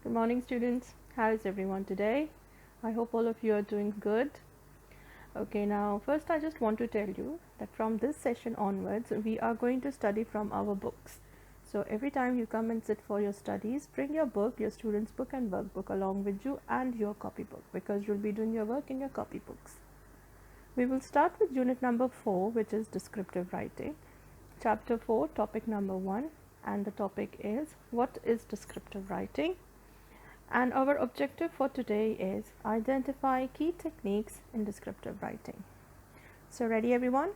Good morning, students. How is everyone today? I hope all of you are doing good. Okay, now first I just want to tell you that from this session onwards, we are going to study from our books. So every time you come and sit for your studies, bring your book, your student's book and workbook along with you and your copybook, because you'll be doing your work in your copybooks. We will start with unit number 4, which is descriptive writing. Chapter 4, topic number 1, and the topic is what is descriptive writing? And our objective for today is identify key techniques in descriptive writing. So ready everyone?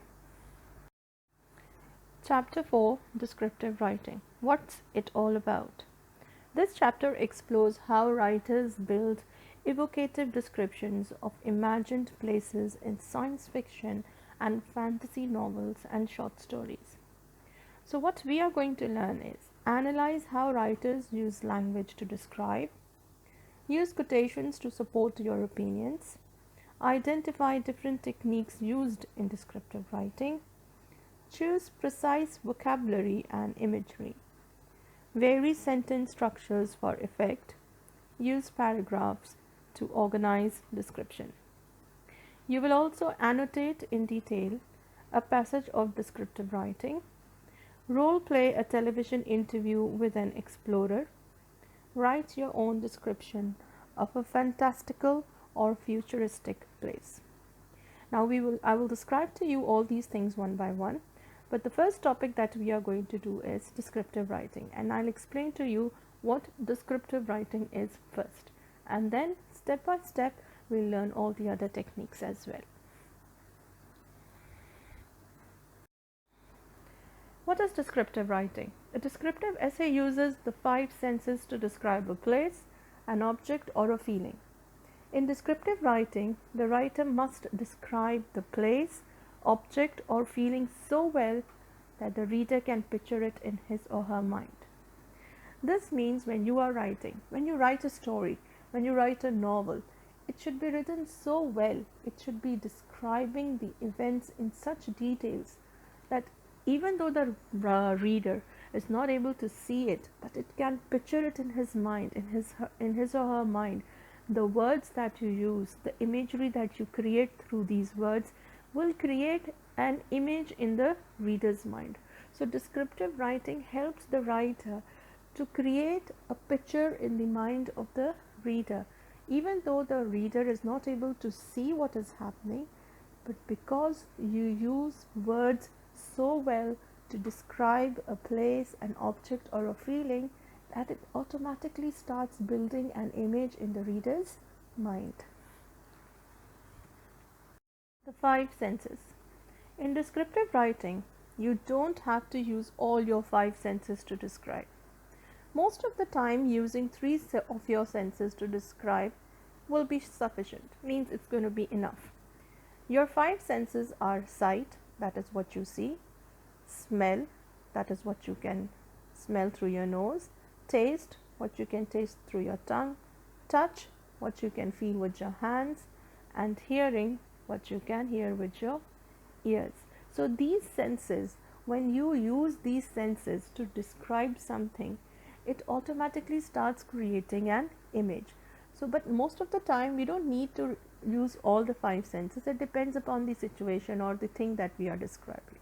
Chapter 4, descriptive writing. What's it all about? This chapter explores how writers build evocative descriptions of imagined places in science fiction and fantasy novels and short stories. So what we are going to learn is analyze how writers use language to describe, use quotations to support your opinions, identify different techniques used in descriptive writing, choose precise vocabulary and imagery, vary sentence structures for effect, use paragraphs to organize description. You will also annotate in detail a passage of descriptive writing, role play a television interview with an explorer, write your own description of a fantastical or futuristic place. Now I will describe to you all these things one by one, but the first topic that we are going to do is descriptive writing, and I'll explain to you what descriptive writing is first, and then step by step we'll learn all the other techniques as well. What is descriptive writing? A descriptive essay uses the 5 senses to describe a place, an object, or a feeling. In descriptive writing, the writer must describe the place, object, or feeling so well that the reader can picture it in his or her mind. This means when you are writing, when you write a story, when you write a novel, it should be written so well, it should be describing the events in such details that even though the reader is not able to see it, but it can picture it in his mind, in his or her mind. The words that you use, the imagery that you create through these words will create an image in the reader's mind. So descriptive writing helps the writer to create a picture in the mind of the reader, even though the reader is not able to see what is happening, but because you use words so well to describe a place, an object, or a feeling, that it automatically starts building an image in the reader's mind. The 5 senses. In descriptive writing, you don't have to use all your 5 senses to describe. Most of the time, using 3 of your senses to describe will be sufficient, means it's going to be enough. Your 5 senses are sight, that is what you see, smell, that is what you can smell through your nose, taste, what you can taste through your tongue, touch, what you can feel with your hands, and hearing, what you can hear with your ears. So these senses, when you use these senses to describe something, it automatically starts creating an image. So but most of the time we don't need to use all the 5 senses. It depends upon the situation or the thing that we are describing.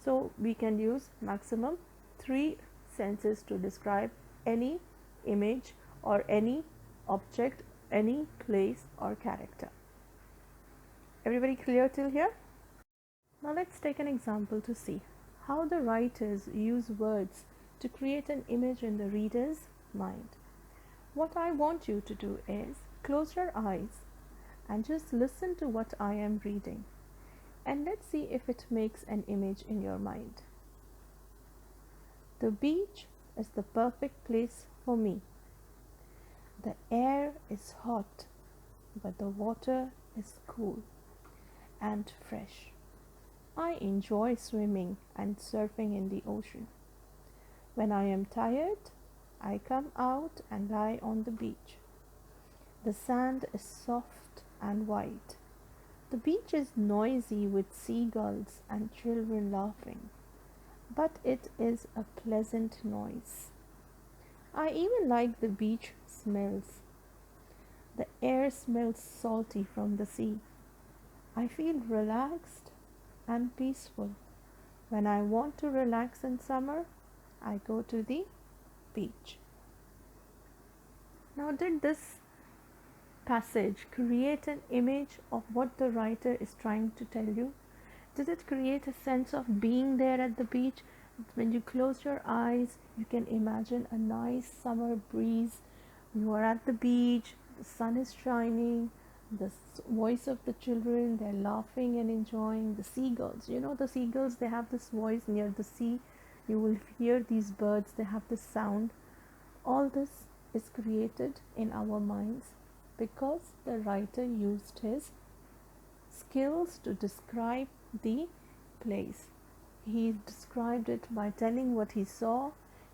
So we can use maximum 3 senses to describe any image or any object, any place or character. Everybody clear till here? Now let's take an example to see how the writers use words to create an image in the reader's mind. What I want you to do is close your eyes and just listen to what I am reading, and let's see if it makes an image in your mind. The beach is the perfect place for me. The air is hot, but the water is cool and fresh. I enjoy swimming and surfing in the ocean. When I am tired, I come out and lie on the beach. The sand is soft and white. The beach is noisy with seagulls and children laughing, but it is a pleasant noise. I even like the beach smells. The air smells salty from the sea. I feel relaxed and peaceful. When I want to relax in summer, I go to the beach. Now, did this passage create an image of what the writer is trying to tell you? Did it create a sense of being there at the beach? When you close your eyes, you can imagine a nice summer breeze. You are at the beach, the sun is shining, the voice of the children, they're laughing and enjoying. The seagulls, the seagulls, they have this voice near the sea. You will hear these birds, they have this sound. All this is created in our minds because the writer used his skills to describe the place. He described it by telling what he saw.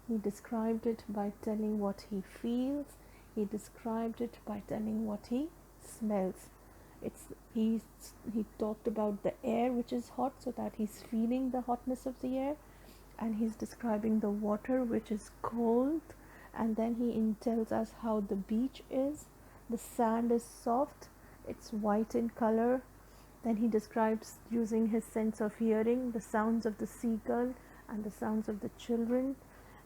He described it by telling what he feels. He described it by telling what he smells. He talked about the air which is hot, so that he's feeling the hotness of the air, and he's describing the water which is cold, and then he tells us how the beach is. The sand is soft, it's white in color. Then he describes, using his sense of hearing, the sounds of the seagull and the sounds of the children,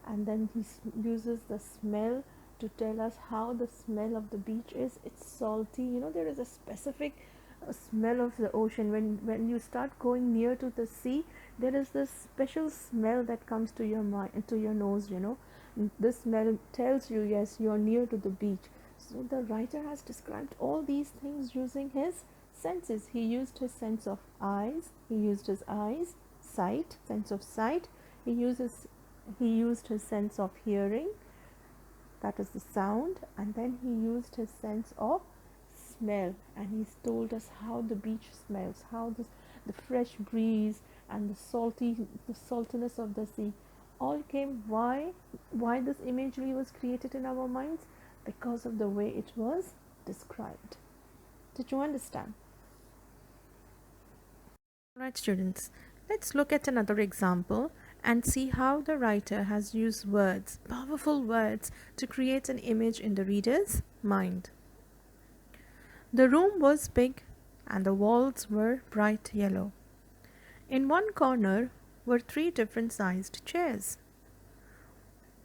and then he uses the smell to tell us how the smell of the beach is. It's salty. There is a specific smell of the ocean. When you start going near to the sea, there is this special smell that comes to your mind, to your nose. This smell tells you, yes, you are near to the beach. So the writer has described all these things using his senses. He used his sense of eyes. He used his eyes, sight, sense of sight. He used his sense of hearing, that is the sound, and then he used his sense of smell, and he's told us how the beach smells, how the fresh breeze and the saltiness of the sea all came. Why this imagery was created in our minds? Because of the way it was described. Did you understand? Alright, students, let's look at another example and see how the writer has used words, powerful words, to create an image in the reader's mind. The room was big and the walls were bright yellow. In one corner were 3 different sized chairs.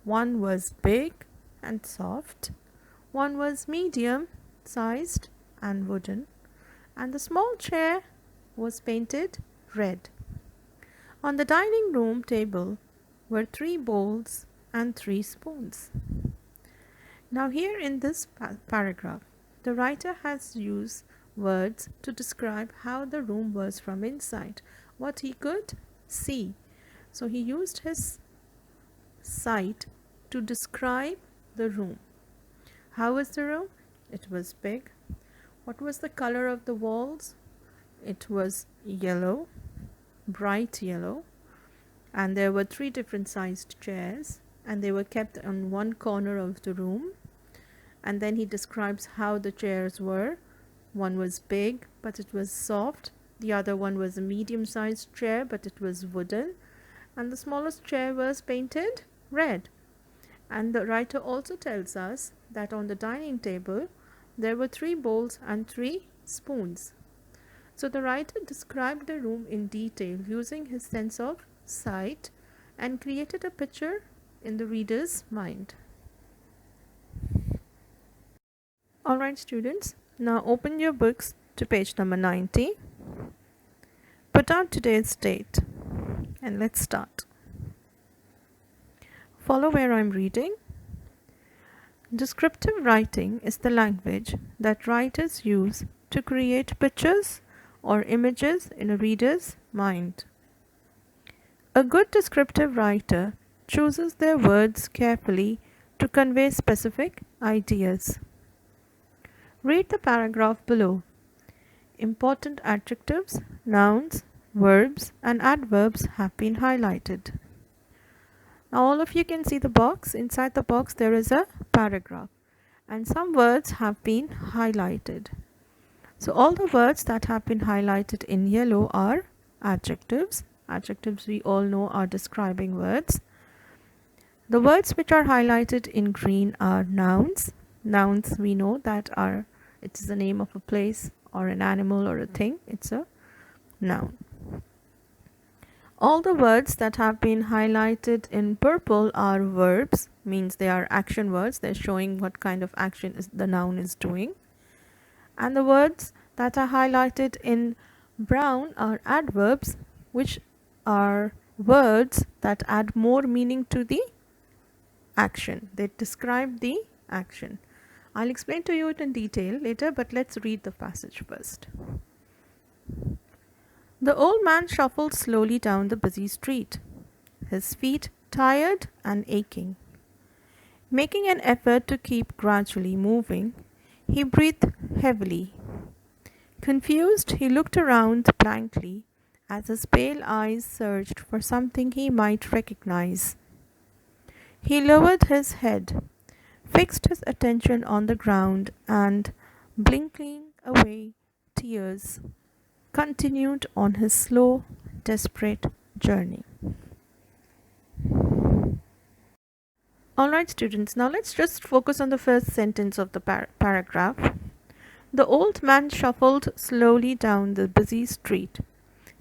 One was big and soft, one was medium sized and wooden, and the small chair was painted red. On the dining room table were 3 bowls and 3 spoons. Now here in this paragraph, the writer has used words to describe how the room was from inside, what he could see. So he used his sight to describe the room. How was the room? It was big. What was the color of the walls? It was yellow, bright yellow, and there were 3 different sized chairs, and they were kept on one corner of the room. And then he describes how the chairs were. One was big, but it was soft. The other one was a medium sized chair, but it was wooden, and the smallest chair was painted red. And the writer also tells us that on the dining table there were 3 bowls and 3 spoons. So the writer described the room in detail using his sense of sight and created a picture in the reader's mind. Alright, students, now open your books to page number 90. Put out today's date and let's start. Follow where I'm reading. Descriptive writing is the language that writers use to create pictures or images in a reader's mind. A good descriptive writer chooses their words carefully to convey specific ideas. Read the paragraph below. Important adjectives, nouns, verbs, and adverbs have been highlighted. Now all of you can see the box. Inside the box there is a paragraph, and some words have been highlighted. So all the words that have been highlighted in yellow are adjectives. Adjectives we all know are describing words. The words which are highlighted in green are nouns. Nouns we know that it is the name of a place or an animal or a thing. It's a noun. All the words that have been highlighted in purple are verbs, means they are action words. They're showing what kind of action the noun is doing. And the words that are highlighted in brown are adverbs, which are words that add more meaning to the action. They describe the action. I'll explain to you it in detail later, but let's read the passage first. The old man shuffled slowly down the busy street, his feet tired and aching. Making an effort to keep gradually moving, he breathed heavily. Confused, he looked around blankly as his pale eyes searched for something he might recognize. He lowered his head, fixed his attention on the ground, and, blinking away tears, continued on his slow, desperate journey. Alright students, now let's just focus on the first sentence of the paragraph. The old man shuffled slowly down the busy street,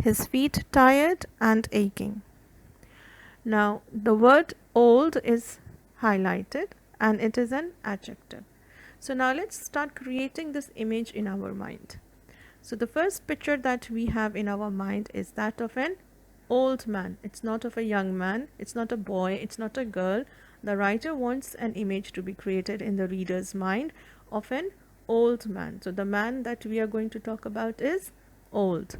his feet tired and aching. Now the word old is highlighted and it is an adjective. So now let's start creating this image in our mind. So the first picture that we have in our mind is that of an old man. It's not of a young man, it's not a boy, it's not a girl. The writer wants an image to be created in the reader's mind of an old man. So the man that we are going to talk about is old.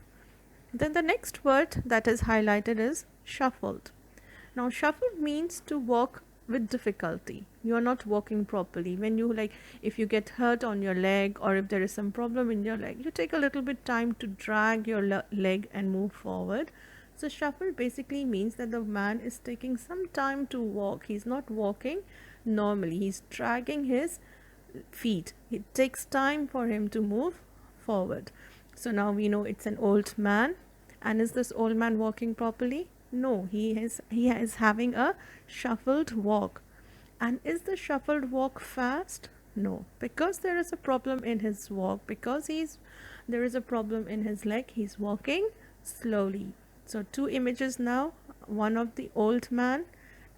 Then the next word that is highlighted is shuffled. Now shuffled means to walk with difficulty. You are not walking properly. When you if you get hurt on your leg or if there is some problem in your leg, you take a little bit time to drag your leg and move forward. So shuffle basically means that the man is taking some time to walk. He's not walking normally. He's dragging his feet. It takes time for him to move forward. So now we know it's an old man. And is this old man walking properly? No, he is having a shuffled walk. And is the shuffled walk fast? No, because there is a problem in his walk, because there is a problem in his leg, he's walking slowly. So two images now, one of the old man,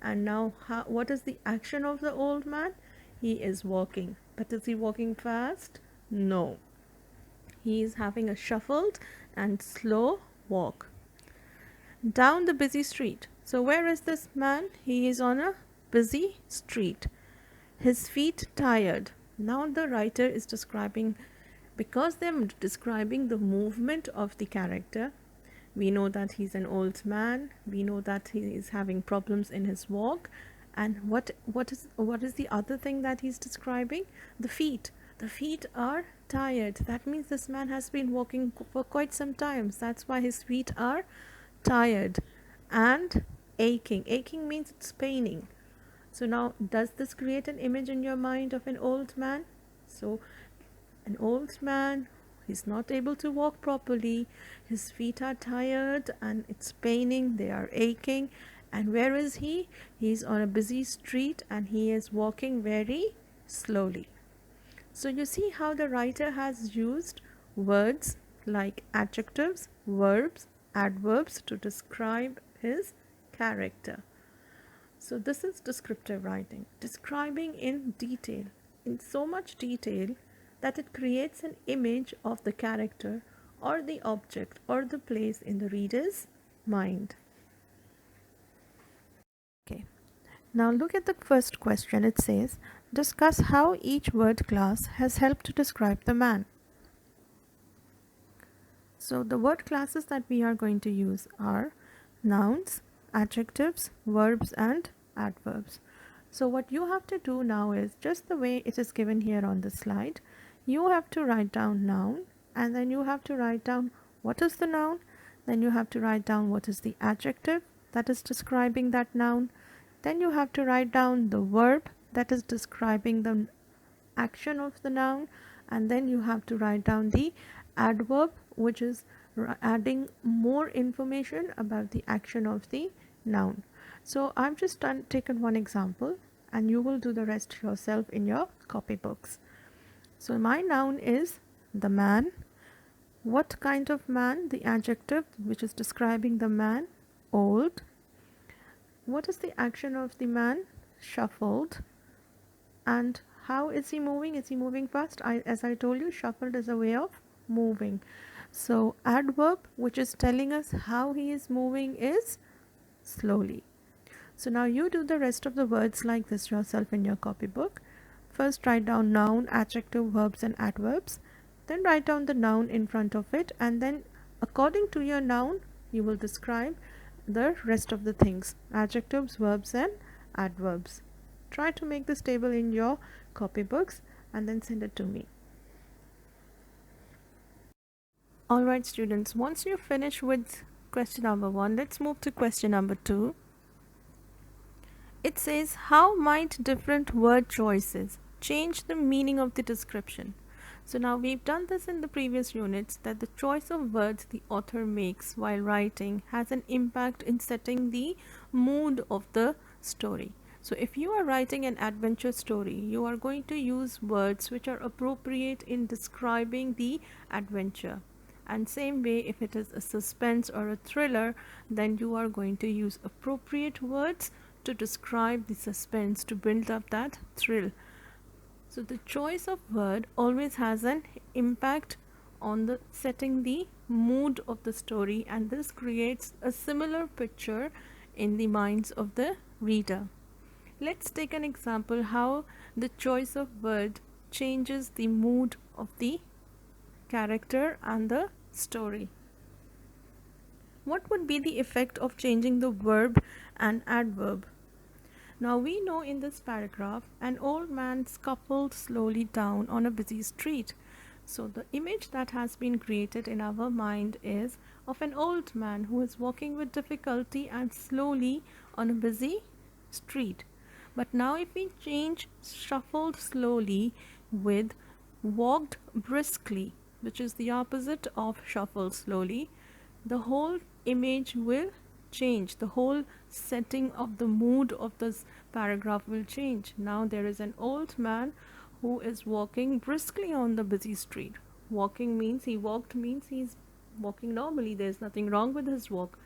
and now what is the action of the old man? He is walking. But is he walking fast? No. He is having a shuffled and slow walk down the busy street. So where is this man? He is on a busy street. His feet tired. Now the writer is describing, because they are describing the movement of the character, we know that he's an old man. We know that he is having problems in his walk. And what is the other thing that he's describing? The feet. The feet are tired. That means this man has been walking for quite some time. That's why his feet are tired and aching. Aching means it's paining. So now, does this create an image in your mind of an old man? So an old man, he's not able to walk properly. His feet are tired and it's paining. They are aching. And where is he? He's on a busy street and he is walking very slowly. So you see how the writer has used words like adjectives, verbs, adverbs to describe his character. So this is descriptive writing, describing in detail, in so much detail that it creates an image of the character or the object or the place in the reader's mind. Okay, now look at the first question. It says, discuss how each word class has helped to describe the man. So the word classes that we are going to use are nouns, adjectives, verbs and adverbs. So what you have to do now is just the way it is given here on the slide. You have to write down noun and then you have to write down what is the noun. Then you have to write down what is the adjective that is describing that noun. Then you have to write down the verb that is describing the action of the noun. And then you have to write down the adverb, which is adding more information about the action of the noun. So I've just taken one example. and you will do the rest yourself in your copybooks. So my noun is the man. What kind of man? The adjective which is describing the man, old. What is the action of the man? Shuffled. And how is he moving? Is he moving fast? As I told you, shuffled is a way of moving. So adverb which is telling us how he is moving is slowly. So now you do the rest of the words like this yourself in your copybook. First write down noun, adjective, verbs and adverbs. Then write down the noun in front of it, and then according to your noun you will describe the rest of the things, adjectives, verbs and adverbs. Try to make this table in your copybooks and then send it to me. Alright students, once you finish with question number 1, let's move to question number 2. It says, how might different word choices change the meaning of the description? So now we've done this in the previous units, that the choice of words the author makes while writing has an impact in setting the mood of the story. So if you are writing an adventure story, you are going to use words which are appropriate in describing the adventure. And same way, if it is a suspense or a thriller, then you are going to use appropriate words to describe the suspense, to build up that thrill. So the choice of word always has an impact on the setting the mood of the story, and this creates a similar picture in the minds of the reader. Let's take an example how the choice of word changes the mood of the character and the story. What would be the effect of changing the verb and adverb? Now we know in this paragraph, an old man scuffled slowly down on a busy street. So the image that has been created in our mind is of an old man who is walking with difficulty and slowly on a busy street. But now if we change shuffled slowly with walked briskly, which is the opposite of shuffled slowly, the whole image will change. The whole setting of the mood of this paragraph will change. Now there is an old man who is walking briskly on the busy street. Walking means he walked means he's walking normally. There's nothing wrong with his walk.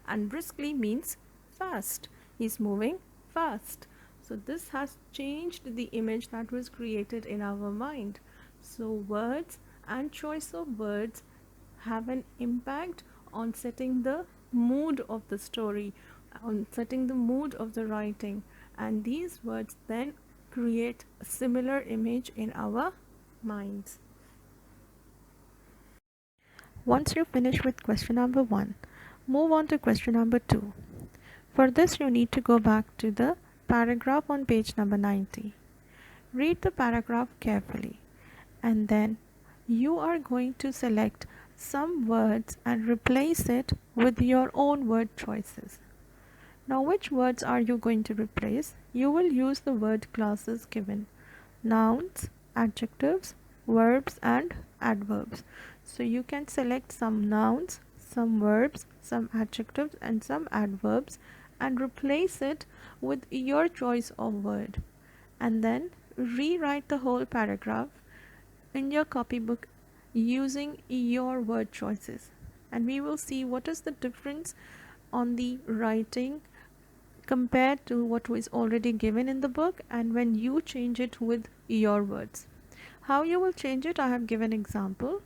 And briskly means fast. He's moving fast. So this has changed the image that was created in our mind. So words and choice of words have an impact on setting the mood of the story, on setting the mood of the writing, and these words then create a similar image in our minds. Once you finish with question number 1, move on to question number 2. For this you need to go back to the paragraph on page number 90. Read the paragraph carefully, and then you are going to select some words and replace it with your own word choices. Now which words are you going to replace? You will use the word classes given: nouns, adjectives, verbs and adverbs. So you can select some nouns, some verbs, some adjectives and some adverbs and replace it with your choice of word, and then rewrite the whole paragraph in your copybook using your word choices, and we will see what is the difference on the writing compared to what was already given in the book and when you change it with your words. How you will change it, I have given example.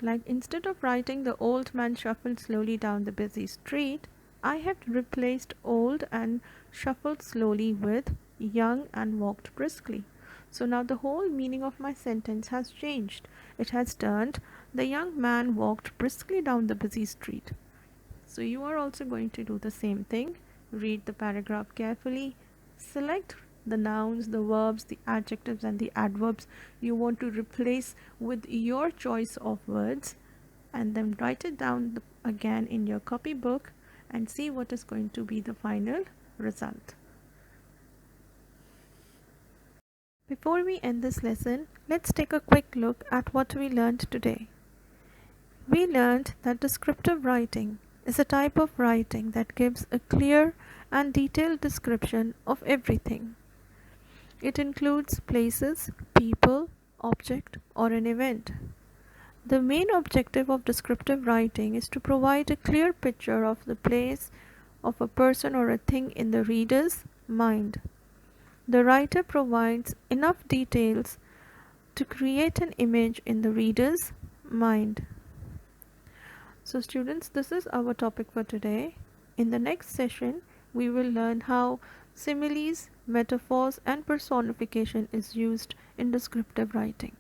Like instead of writing the old man shuffled slowly down the busy street, I have replaced old and shuffled slowly with young and walked briskly. So now the whole meaning of my sentence has changed. It has turned, the young man walked briskly down the busy street. So you are also going to do the same thing. Read the paragraph carefully, select the nouns, the verbs, the adjectives and the adverbs you want to replace with your choice of words, and then write it down again in your copybook and see what is going to be the final result. Before we end this lesson, let's take a quick look at what we learned today. We learned that descriptive writing is a type of writing that gives a clear and detailed description of everything. It includes places, people, object, or an event. The main objective of descriptive writing is to provide a clear picture of the place of a person or a thing in the reader's mind. The writer provides enough details to create an image in the reader's mind. So students, this is our topic for today. In the next session, we will learn how similes, metaphors, and personification is used in descriptive writing.